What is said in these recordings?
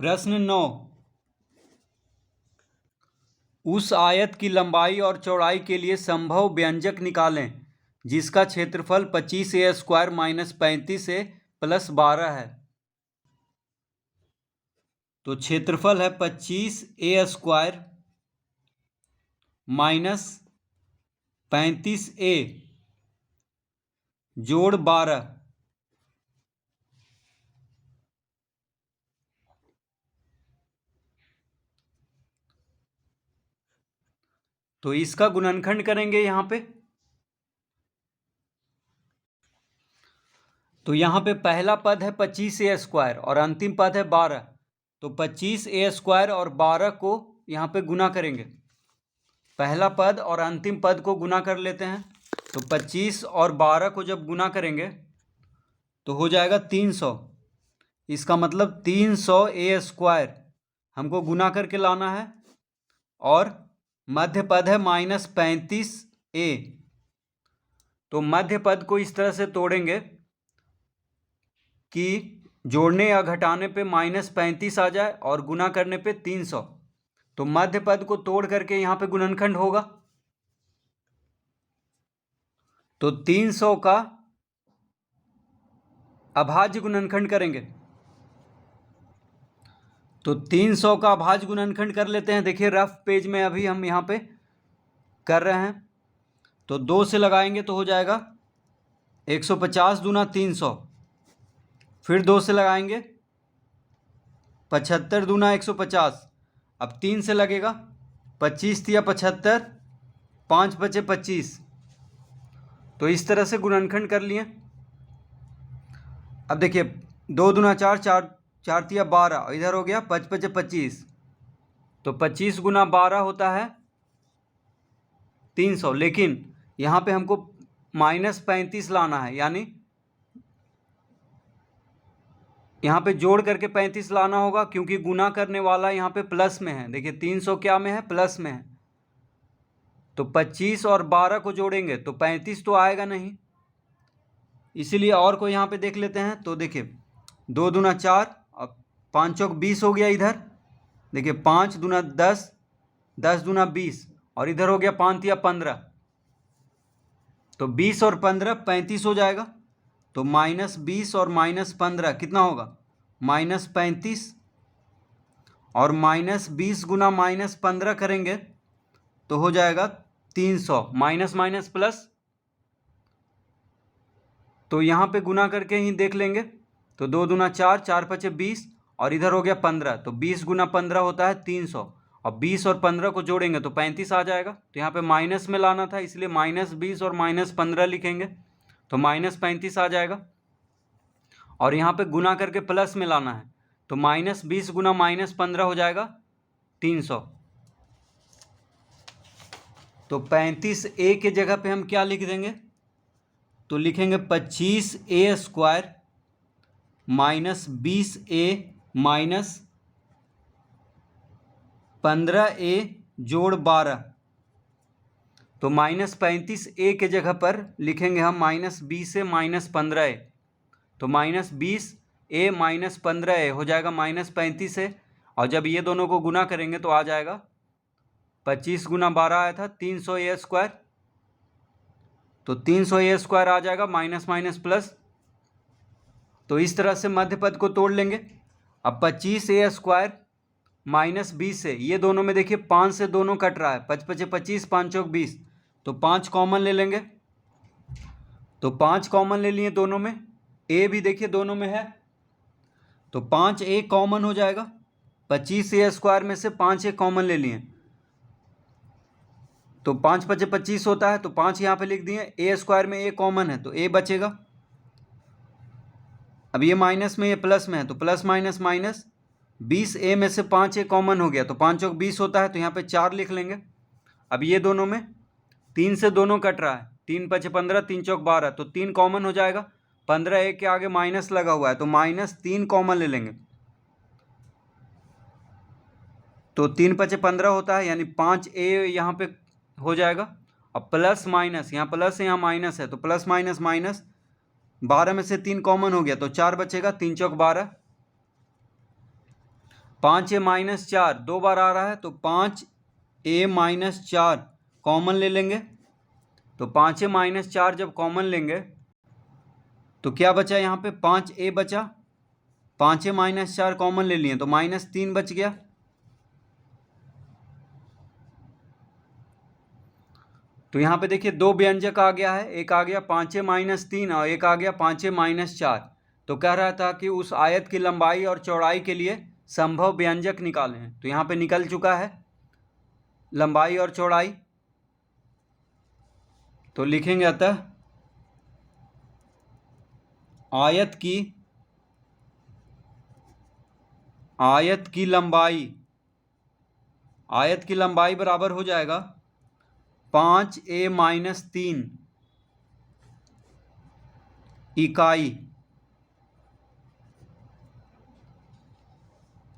प्रश्न 9। उस आयत की लंबाई और चौड़ाई के लिए संभव व्यंजक निकालें जिसका क्षेत्रफल 25a² - 35a + 12 है। तो क्षेत्रफल है 25a² - 35a जोड़ 12। तो इसका गुणनखंड करेंगे यहाँ पे। तो यहाँ पे पहला पद है 25a² और अंतिम पद है 12। तो 25a² और 12 को यहाँ पे गुना करेंगे। पहला पद और अंतिम पद को गुना कर लेते हैं। तो 25 और 12 को जब गुना करेंगे तो हो जाएगा 300। इसका मतलब 300a² हमको गुना करके लाना है और मध्य पद है -35a। तो मध्य पद को इस तरह से तोड़ेंगे कि जोड़ने या घटाने पे -35 आ जाए और गुना करने पे 300। तो मध्य पद को तोड़ करके यहाँ पे गुणनखंड होगा। तो 300 का अभाज्य गुणनखंड करेंगे। तो 300 का अभाज्य गुणनखंड कर लेते हैं। देखिए रफ पेज में अभी हम यहाँ पे कर रहे हैं। तो 2 से लगाएंगे तो हो जाएगा 150 दूना 300। फिर 2 से लगाएंगे 75 दूना 150। अब 3 से लगेगा 25 या 75, 5 बचे 25। तो इस तरह से गुणनखंड कर लिए। अब देखिए 2 दूना 4, 4 तिया 12 और इधर हो गया 5 बचे 25। तो 25 गुना 12 होता है 300। लेकिन यहाँ पे हमको -35 लाना है, यानी यहाँ पे जोड़ करके 35 लाना होगा क्योंकि गुना करने वाला यहाँ पे प्लस में है। देखिए 300 क्या में है? प्लस में है। तो 25 और 12 को जोड़ेंगे तो 35 तो आएगा नहीं, इसीलिए और को यहाँ पे देख लेते हैं। तो देखिए 2 दूना 4 और 5 चौक 20 हो गया। इधर देखिए 5 दूना 10, 10 दूना 20 और इधर हो गया 5 तिया 15। तो 20 और 15 35 हो जाएगा। तो -20 और -15 कितना होगा? -35। और -20 गुना -15 करेंगे तो हो जाएगा 300। माइनस माइनस प्लस, तो यहाँ पे गुना करके ही देख लेंगे। तो 2 दूना 4, 4 पचे 20 और इधर हो गया 15। तो 20 गुना 15 होता है 300। और 20 और 15 को जोड़ेंगे तो 35 आ जाएगा। तो यहाँ पे माइनस में लाना था, इसलिए -20 और -15 लिखेंगे तो -35 आ जाएगा। और यहाँ पे गुना करके प्लस में लाना है तो -20 गुना -15 हो जाएगा 300। तो 35a के जगह पे हम क्या लिख देंगे? तो लिखेंगे 25a² - 20a - 15a जोड़ 12। तो -35a के जगह पर लिखेंगे हम -20a - 15a। तो -20a - 15a हो जाएगा -35a। और जब ये दोनों को गुना करेंगे तो आ जाएगा 25 गुना 12 आया था 300a²। तो 300a² आ जाएगा, माइनस माइनस प्लस। तो इस तरह से मध्य पद को तोड़ लेंगे। अब 25a² - 20a, ये दोनों में देखिए 5 से दोनों कट रहा है। 5 पचे 25, 5 चौक 20। तो 5 कॉमन ले लेंगे। तो 5 कॉमन ले लिए दोनों में। a भी देखिए दोनों में है तो 5a कॉमन हो जाएगा। 25a² में से 5a कॉमन ले लिए तो 5 पचे 25 होता है। तो 5 यहाँ पे लिख दिए। a² में a कॉमन है तो a बचेगा। अब ये माइनस में ये प्लस में है तो प्लस माइनस माइनस। 20a में से 5a कॉमन हो गया तो 5 चौक 20 होता है तो यहाँ पे 4 लिख लेंगे। अब ये दोनों में 3 से दोनों कट रहा है। 3 पचे 15, 3 चौक 12। तो 3 कॉमन हो जाएगा। 15a के आगे माइनस लगा हुआ है तो -3 कॉमन ले लेंगे। तो 3 पचे 15 होता है, यानी 5a यहाँ पे हो जाएगा। अब प्लस माइनस, यहाँ प्लस है यहाँ माइनस है तो प्लस माइनस माइनस। 12 में से 3 कॉमन हो गया तो 4 बचेगा। 3 चौक 12। 5a माइनस 4 दो बार आ रहा है तो 5a माइनस 4 कॉमन ले लेंगे। तो 5a माइनस 4 जब कॉमन लेंगे तो क्या बचा यहाँ पे, 5a बचा। 5a माइनस 4 कॉमन ले लिए तो -3 बच गया। तो यहाँ पे देखिए दो व्यंजक आ गया है, एक आ गया 5a माइनस 3 और एक आ गया 5a माइनस 4। तो कह रहा था कि उस आयत की लंबाई और चौड़ाई के लिए संभव व्यंजक निकालें। तो यहाँ पे निकल चुका है लंबाई और चौड़ाई। तो लिखेंगे अतः आयत की लंबाई बराबर हो जाएगा 5a माइनस 3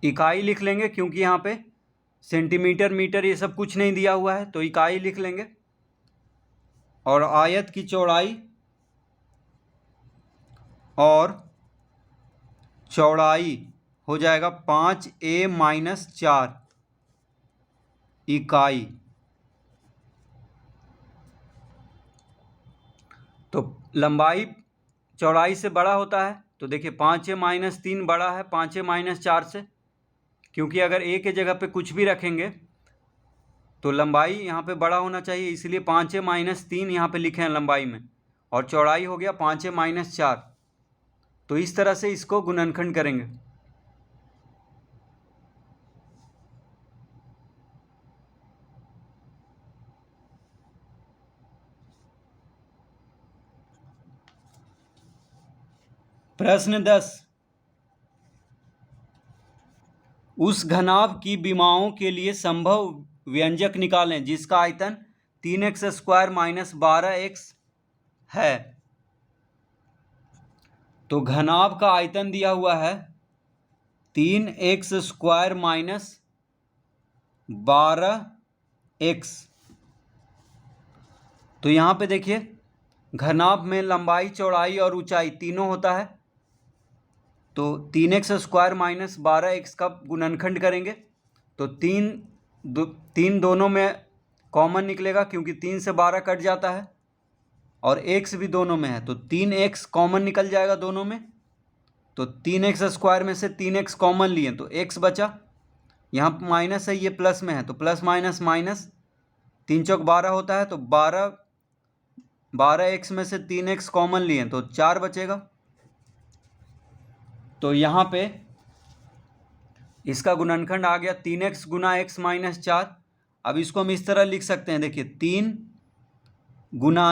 इकाई लिख लेंगे, क्योंकि यहाँ पे सेंटीमीटर मीटर ये सब कुछ नहीं दिया हुआ है तो इकाई लिख लेंगे। और आयत की चौड़ाई हो जाएगा 5a माइनस 4 इकाई। तो लंबाई चौड़ाई से बड़ा होता है, तो देखिए 5a माइनस 3 बड़ा है 5a माइनस 4 से, क्योंकि अगर a के जगह पे कुछ भी रखेंगे तो लंबाई यहाँ पे बड़ा होना चाहिए, इसलिए 5a माइनस 3 यहाँ पे लिखे हैं लंबाई में, और चौड़ाई हो गया 5a माइनस 4। तो इस तरह से इसको गुणनखंड करेंगे। प्रश्न 10, उस घनाभ की विमाओं के लिए संभव व्यंजक निकालें जिसका आयतन 3x स्क्वायर माइनस 12x है। तो घनाभ का आयतन दिया हुआ है 3x स्क्वायर माइनस 12x। तो यहाँ पे देखिए घनाभ में लंबाई चौड़ाई और ऊंचाई तीनों होता है, तो 3x स्क्वायर माइनस 12x का गुणनखंड करेंगे तो तीन दोनों में कॉमन निकलेगा, क्योंकि 3 से 12 कट जाता है, और x भी दोनों में है तो 3x कॉमन निकल जाएगा दोनों में। तो 3x स्क्वायर में से 3x कॉमन लिए तो x बचा, यहाँ माइनस है ये प्लस में है तो प्लस माइनस माइनस, 3 चौक 12 होता है तो 12x में से 3x कॉमन लिए तो 4 बचेगा। तो यहाँ पे इसका गुणनखंड आ गया 3x गुना x माइनस 4। अब इसको हम इस तरह लिख सकते हैं, देखिए 3 गुना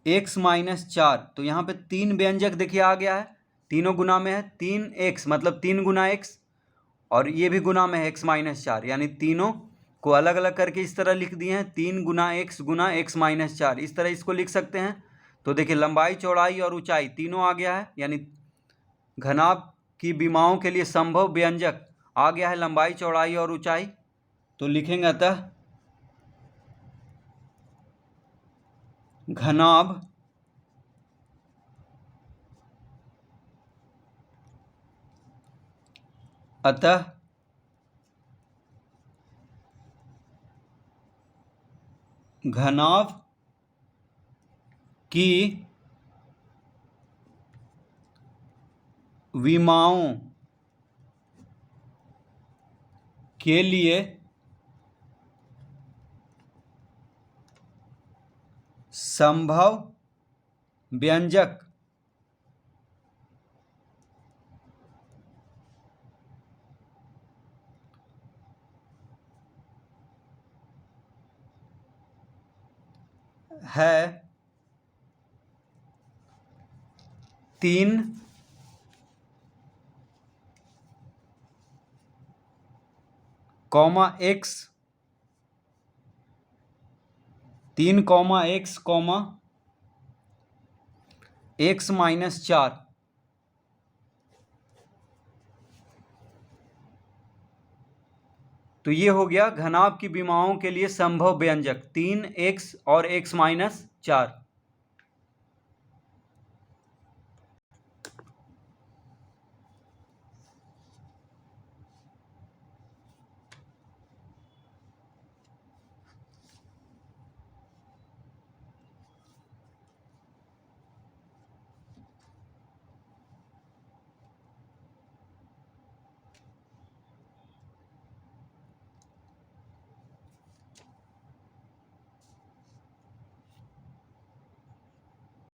x माइनस 4। तो यहाँ पे 3 व्यंजक देखिए आ गया है, तीनों गुना में है, 3x मतलब 3 गुना x, और ये भी गुना में है x माइनस 4, यानी तीनों को अलग अलग करके इस तरह लिख दिए हैं 3 गुना x माइनस 4, इस तरह इसको लिख सकते हैं। तो देखिए लंबाई चौड़ाई और ऊंचाई तीनों आ गया है, यानी घनाभ की विमाओं के लिए संभव व्यंजक आ गया है लंबाई चौड़ाई और ऊंचाई। तो लिखेंगे अतः घनाभ की विमाओं के लिए संभव व्यंजक है 3 x 3 x माइनस 4। तो ये हो गया घनाभ की विमाओं के लिए संभव व्यंजक 3x और x माइनस 4।